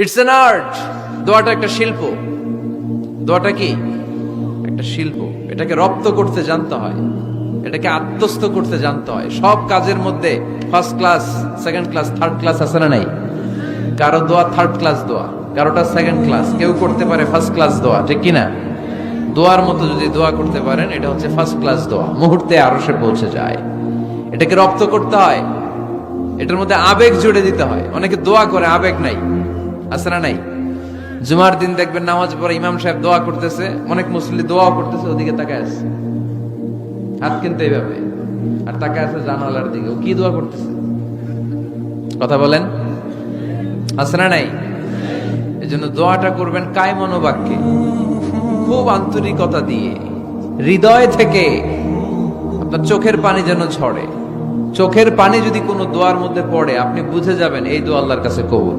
It's an art. দোয়াটা একটা শিল্প। দোয়াটা কি? একটা শিল্প। এটাকে রপ্ত করতে জানতে হয়, এটাকে আত্মস্থ করতে জানতে হয়। সব কাজের মধ্যে first class, second class, third class আছে না নাই? কারো দোয়া থার্ড ক্লাস দোয়া, কারোটা সেকেন্ড ক্লাস, কেউ করতে পারে ফার্স্ট ক্লাস দোয়া, ঠিক কিনা? দোয়ার মতো যদি দোয়া করতে পারেন, এটা হচ্ছে ফার্স্ট ক্লাস দোয়া, মুহূর্তে আরশে পৌঁছে যায়। এটাকে রপ্ত করতে হয়, এটার মধ্যে আবেগ জুড়ে দিতে হয়। অনেকে দোয়া করে আবেগ নাই, আছে না নাই? জুমার দিন দেখবেন নামাজ পড়ে ইমাম সাহেব দোয়া করতেছে, অনেক মুসল্লি দোয়া করতেছে, ওদিকে তাকায় আছে, হাত কিনতে এইভাবে, আর তাকায় আছে জানালার দিকে। ও কি দোয়া করতেছে? কথা বলেন, আছে না নাই? এই জন্য দোয়াটা করবেন কায় মনোবাক্যে, খুব আন্তরিকতা দিয়ে, হৃদয় থেকে। আপনার চোখের পানি যেন ঝরে। চোখের পানি যদি কোনো দোয়ার মধ্যে পড়ে, আপনি বুঝে যাবেন এই দোয়া আল্লাহর কাছে কবুল।